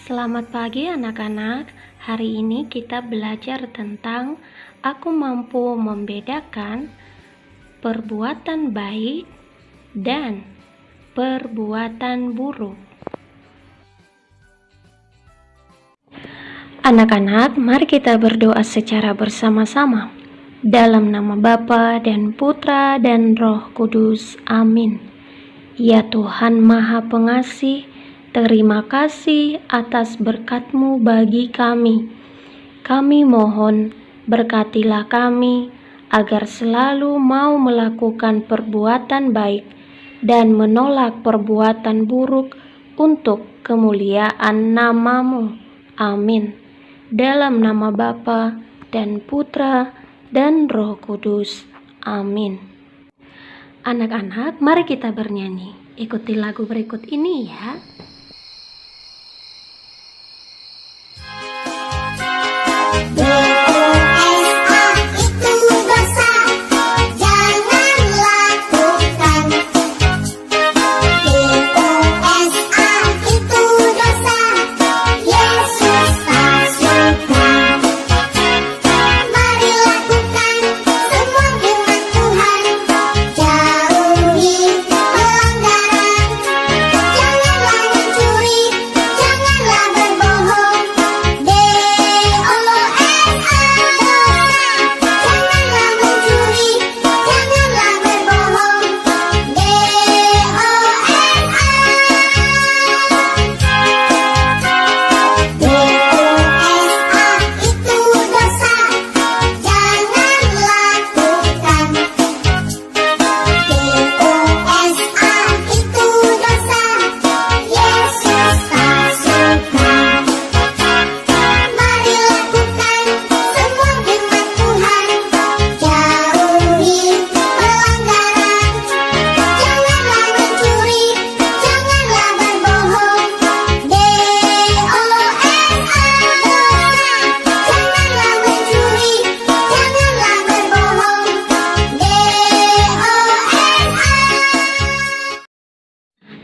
Selamat pagi anak-anak. Hari ini kita belajar tentang aku mampu membedakan perbuatan baik dan perbuatan buruk. Anak-anak, mari kita berdoa secara bersama-sama. Dalam nama Bapa dan Putra dan Roh Kudus. Amin. Ya Tuhan Maha Pengasih, terima kasih atas berkat-Mu bagi kami. Kami mohon, berkatilah kami agar selalu mau melakukan perbuatan baik dan menolak perbuatan buruk untuk kemuliaan nama-Mu. Amin. Dalam nama Bapa dan Putra dan Roh Kudus. Amin. Anak-anak, mari kita bernyanyi. Ikuti lagu berikut ini ya.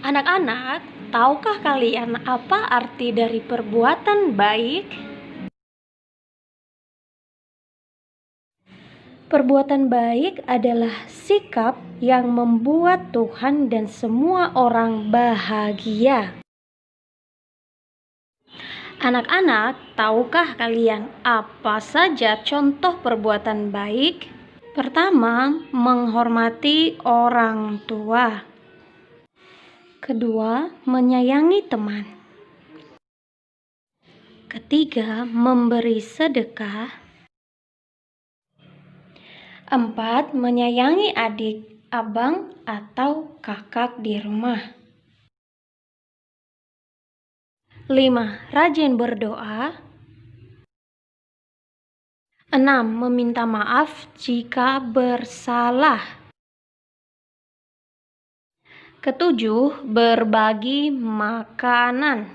Anak-anak, tahukah kalian apa arti dari perbuatan baik? Perbuatan baik adalah sikap yang membuat Tuhan dan semua orang bahagia. Anak-anak, tahukah kalian apa saja contoh perbuatan baik? Pertama, menghormati orang tua. Kedua, menyayangi teman. Ketiga, memberi sedekah. 4, menyayangi adik, abang, atau kakak di rumah. 5, rajin berdoa. 6, meminta maaf jika bersalah. Ketujuh, berbagi makanan.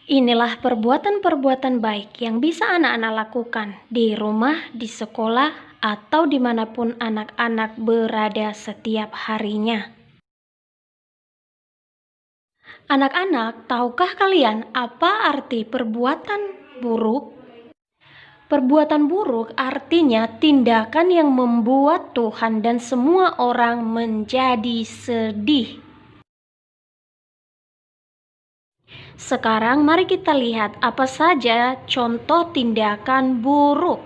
Inilah perbuatan-perbuatan baik yang bisa anak-anak lakukan di rumah, di sekolah, atau dimanapun anak-anak berada setiap harinya. Anak-anak, tahukah kalian apa arti perbuatan buruk? Perbuatan buruk artinya tindakan yang membuat Tuhan dan semua orang menjadi sedih. Sekarang mari kita lihat apa saja contoh tindakan buruk.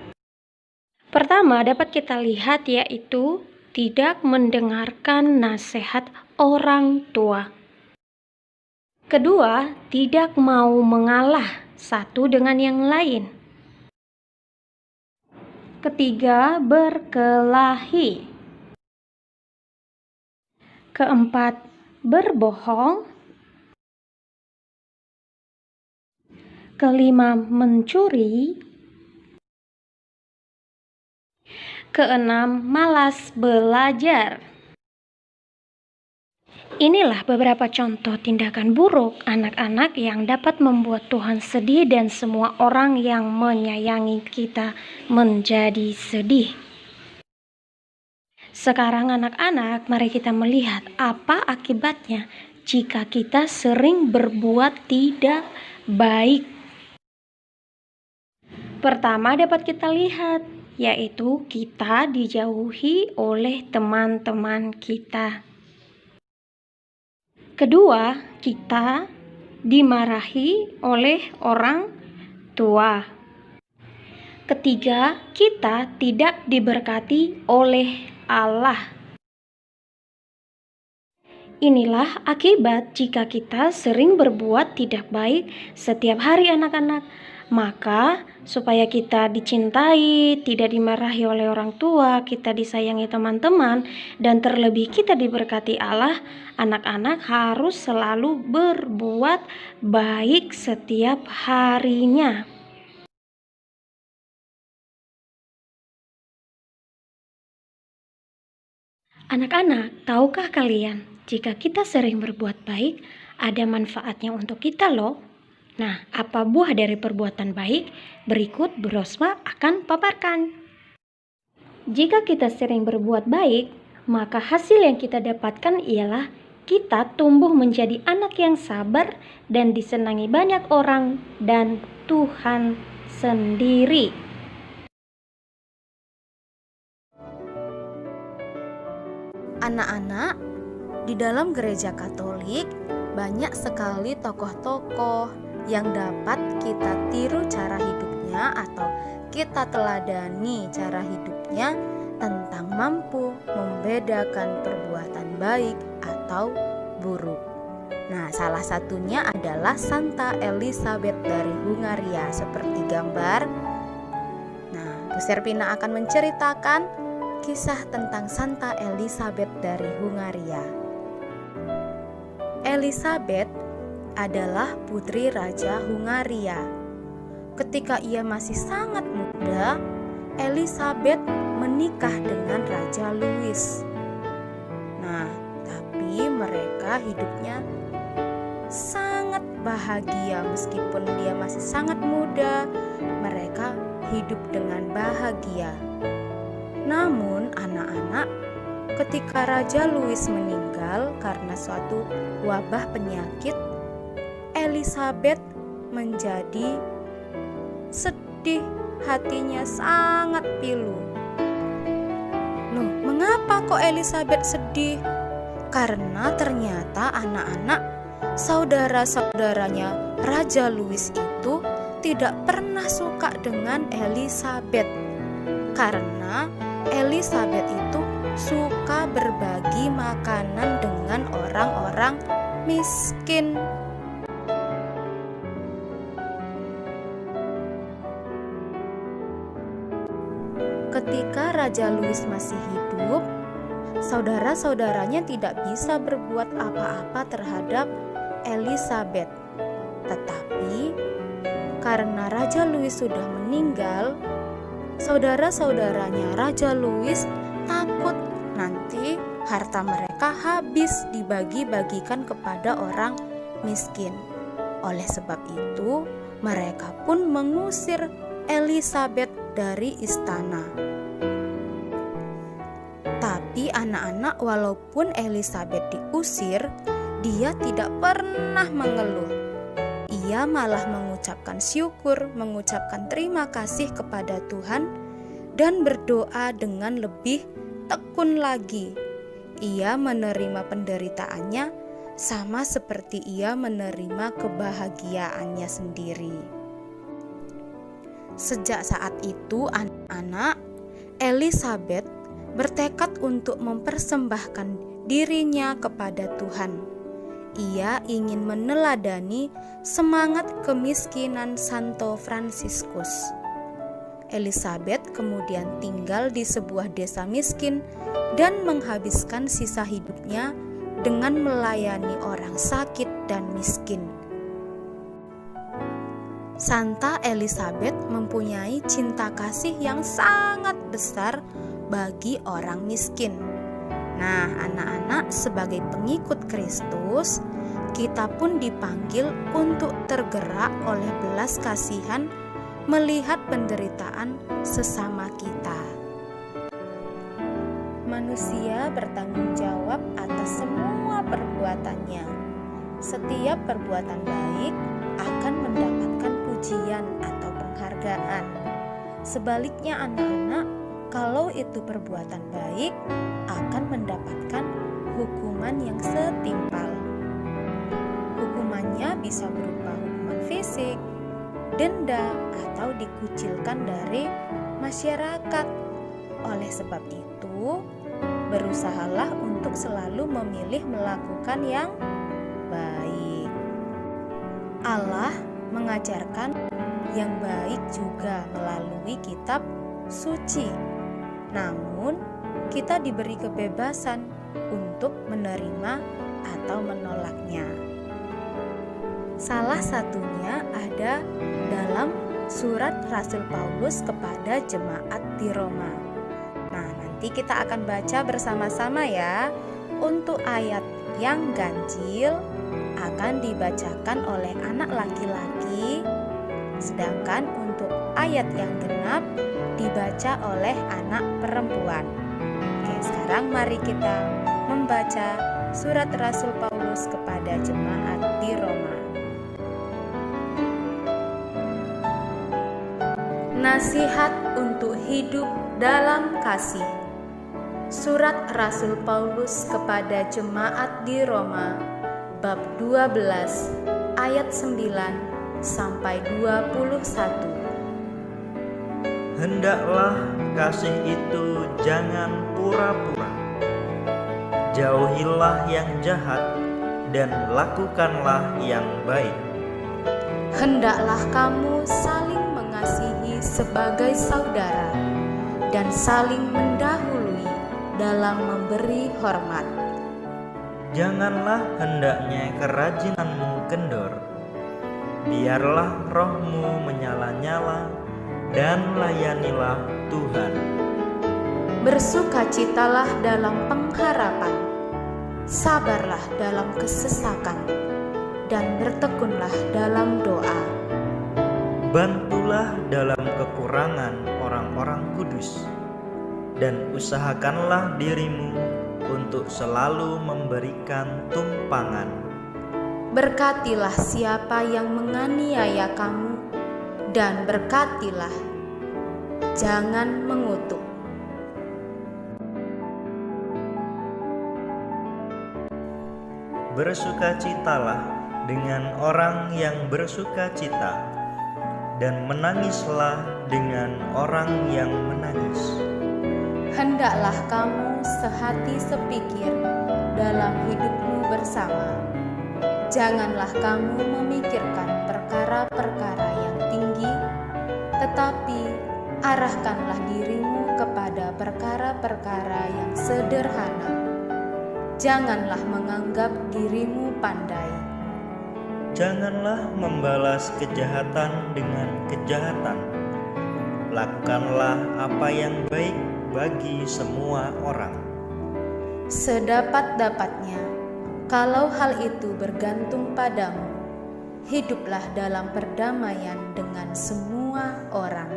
Pertama dapat kita lihat yaitu tidak mendengarkan nasihat orang tua. Kedua, tidak mau mengalah satu dengan yang lain. Ketiga, berkelahi. Keempat, berbohong. Kelima, mencuri. Keenam, malas belajar. Inilah beberapa contoh tindakan buruk anak-anak yang dapat membuat Tuhan sedih dan semua orang yang menyayangi kita menjadi sedih. Sekarang anak-anak, mari kita melihat apa akibatnya jika kita sering berbuat tidak baik? Pertama dapat kita lihat, yaitu kita dijauhi oleh teman-teman kita. Kedua, kita dimarahi oleh orang tua. Ketiga, kita tidak diberkati oleh Allah. Inilah akibat jika kita sering berbuat tidak baik setiap hari anak-anak. Maka supaya kita dicintai, tidak dimarahi oleh orang tua, kita disayangi teman-teman, dan terlebih kita diberkati Allah, anak-anak harus selalu berbuat baik setiap harinya. Anak-anak, tahukah kalian, jika kita sering berbuat baik, ada manfaatnya untuk kita loh. Nah, apa buah dari perbuatan baik? Berikut Bu Rosma akan paparkan. Jika kita sering berbuat baik, maka hasil yang kita dapatkan ialah kita tumbuh menjadi anak yang sabar dan disenangi banyak orang dan Tuhan sendiri. Anak-anak, di dalam gereja Katolik banyak sekali tokoh-tokoh yang dapat kita tiru cara hidupnya atau kita teladani cara hidupnya tentang mampu membedakan perbuatan baik atau buruk. Nah, salah satunya adalah Santa Elizabeth dari Hungaria seperti gambar. Nah, Bu Serpina akan menceritakan kisah tentang Santa Elizabeth dari Hungaria. Elizabeth adalah putri Raja Hungaria. Ketika ia masih sangat muda, Elizabeth menikah dengan Raja Louis. Nah, tapi mereka hidupnya sangat bahagia meskipun dia masih sangat muda, mereka hidup dengan bahagia. Namun anak-anak, ketika Raja Louis meninggal karena suatu wabah penyakit, Elizabeth menjadi sedih, hatinya sangat pilu. Loh, mengapa kok Elizabeth sedih? Karena ternyata anak-anak, saudara-saudaranya Raja Louis itu tidak pernah suka dengan Elizabeth. Karena Elizabeth itu suka berbagi makanan dengan orang-orang miskin. Ketika Raja Louis masih hidup, saudara-saudaranya tidak bisa berbuat apa-apa terhadap Elizabeth. Tetapi karena Raja Louis sudah meninggal, saudara-saudaranya Raja Louis takut nanti harta mereka habis dibagi-bagikan kepada orang miskin. Oleh sebab itu, mereka pun mengusir Elizabeth dari istana. Tapi anak-anak, walaupun Elizabeth diusir, dia tidak pernah mengeluh. Ia malah mengucapkan syukur, mengucapkan terima kasih kepada Tuhan dan berdoa dengan lebih tekun lagi. Ia menerima penderitaannya sama seperti ia menerima kebahagiaannya sendiri. Sejak saat itu, anak-anak, Elizabeth bertekad untuk mempersembahkan dirinya kepada Tuhan. Ia ingin meneladani semangat kemiskinan Santo Fransiskus. Elizabeth kemudian tinggal di sebuah desa miskin dan menghabiskan sisa hidupnya dengan melayani orang sakit dan miskin. Santa Elizabeth mempunyai cinta kasih yang sangat besar bagi orang miskin. Nah, anak-anak, sebagai pengikut Kristus, kita pun dipanggil untuk tergerak oleh belas kasihan melihat penderitaan sesama kita. Manusia bertanggung jawab atas semua perbuatannya. Setiap perbuatan baik akan mendapatkan pujian atau penghargaan. Sebaliknya anak-anak, kalau itu perbuatan baik akan mendapatkan hukuman yang setimpal. Hukumannya bisa berupa hukuman fisik, denda, atau dikucilkan dari masyarakat. Oleh sebab itu, berusahalah untuk selalu memilih melakukan yang baik. Allah mengajarkan yang baik juga melalui kitab suci. Namun, kita diberi kebebasan untuk menerima atau menolaknya. Salah satunya ada dalam surat Rasul Paulus kepada jemaat di Roma. Nah, nanti kita akan baca bersama-sama ya. Untuk ayat yang ganjil akan dibacakan oleh anak laki-laki, sedangkan untuk ayat yang genap dibaca oleh anak perempuan. Oke, sekarang mari kita membaca surat Rasul Paulus kepada jemaat di Roma. Nasihat untuk hidup dalam kasih. Surat Rasul Paulus kepada jemaat di Roma, bab 12 ayat 9 sampai 21. Hendaklah kasih itu jangan pura-pura. Jauhilah yang jahat dan lakukanlah yang baik. Hendaklah kamu saling mengasihi sebagai saudara dan saling mendahului dalam memberi hormat. Janganlah hendaknya kerajinanmu kendor. Biarlah rohmu menyala-nyala dan layanilah Tuhan. Bersukacitalah dalam pengharapan, sabarlah dalam kesesakan, dan bertekunlah dalam doa. Bantulah dalam kekurangan orang-orang kudus, dan usahakanlah dirimu untuk selalu memberikan tumpangan. Berkatilah siapa yang menganiaya kamu, dan berkatilah, jangan mengutuk. Bersukacitalah dengan orang yang bersukacita, dan menangislah dengan orang yang menangis. Hendaklah kamu sehati sepikir dalam hidupmu bersama. Janganlah kamu memikirkan perkara-perkara yang tinggi, tetapi arahkanlah dirimu kepada perkara-perkara yang sederhana. Janganlah menganggap dirimu pandai. Janganlah membalas kejahatan dengan kejahatan. Lakukanlah apa yang baik bagi semua orang. Sedapat-dapatnya, kalau hal itu bergantung padamu, hiduplah dalam perdamaian dengan semua orang.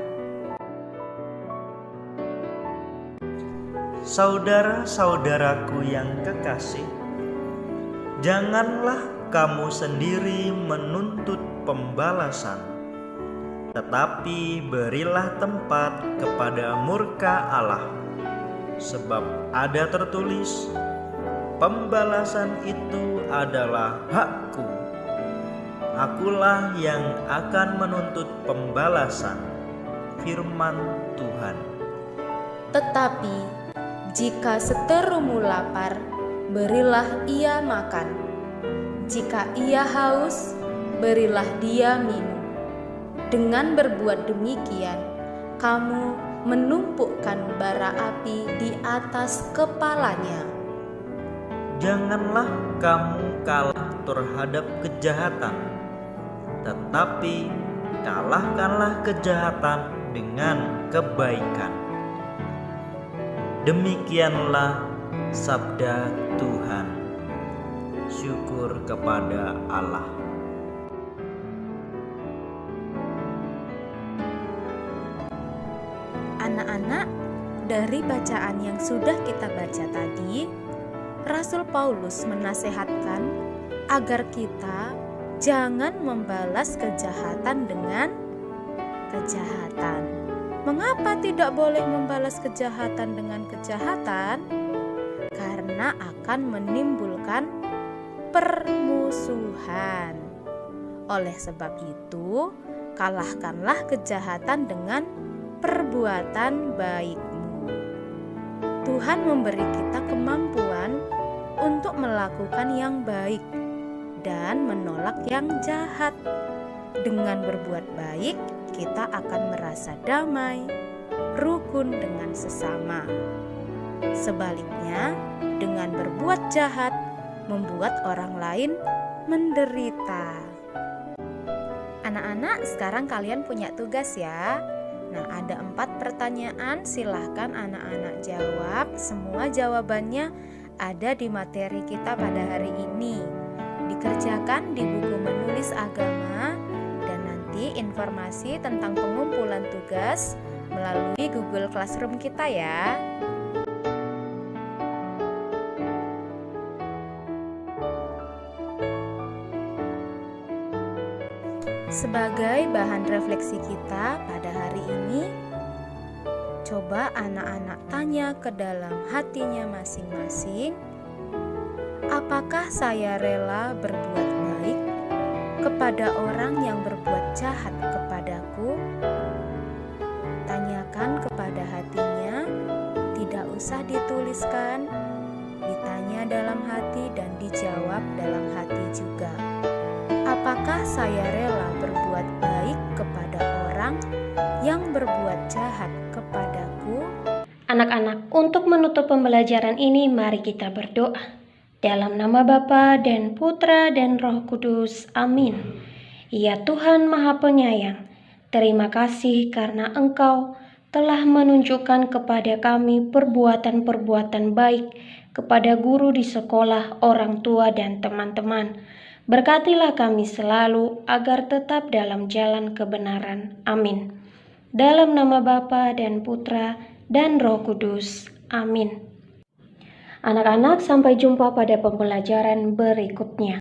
Saudara-saudaraku yang kekasih, janganlah kamu sendiri menuntut pembalasan, tetapi berilah tempat kepada murka Allah. Sebab ada tertulis, pembalasan itu adalah hakku. Akulah yang akan menuntut pembalasan, firman Tuhan. Tetapi jika seterumu lapar, berilah ia makan. Jika ia haus, berilah dia minum. Dengan berbuat demikian, kamu menumpukkan bara api di atas kepalanya. Janganlah kamu kalah terhadap kejahatan, tetapi kalahkanlah kejahatan dengan kebaikan. Demikianlah sabda Tuhan. Syukur kepada Allah. Anak-anak, dari bacaan yang sudah kita baca tadi, Rasul Paulus menasehatkan agar kita jangan membalas kejahatan dengan kejahatan. Mengapa tidak boleh membalas kejahatan dengan kejahatan? Karena akan menimbulkan permusuhan. Oleh sebab itu, kalahkanlah kejahatan dengan perbuatan baikmu. Tuhan memberi kita kemampuan untuk melakukan yang baik dan menolak yang jahat. Dengan berbuat baik, kita akan merasa damai, rukun dengan sesama. Sebaliknya, dengan berbuat jahat, membuat orang lain menderita. Anak-anak, sekarang kalian punya tugas ya. Nah, ada 4 pertanyaan, silahkan anak-anak jawab. Semua jawabannya ada di materi kita pada hari ini. Dikerjakan di buku menulis agama, dan nanti informasi tentang pengumpulan tugas melalui Google Classroom kita ya. Sebagai bahan refleksi kita pada hari ini, coba anak-anak tanya ke dalam hatinya masing-masing, apakah saya rela berbuat baik kepada orang yang berbuat jahat kepadaku? Tanyakan kepada hatinya, tidak usah dituliskan, ditanya dalam hati dan dijawab dalam hati juga. Apakah saya rela berbuat baik kepada orang yang berbuat jahat kepadaku? Anak-anak, untuk menutup pembelajaran ini, mari kita berdoa. Dalam nama Bapa dan Putra dan Roh Kudus. Amin. Ya Tuhan Maha Penyayang, terima kasih karena Engkau telah menunjukkan kepada kami perbuatan-perbuatan baik kepada guru di sekolah, orang tua, dan teman-teman. Berkatilah kami selalu agar tetap dalam jalan kebenaran. Amin. Dalam nama Bapa dan Putra dan Roh Kudus. Amin. Anak-anak, sampai jumpa pada pembelajaran berikutnya.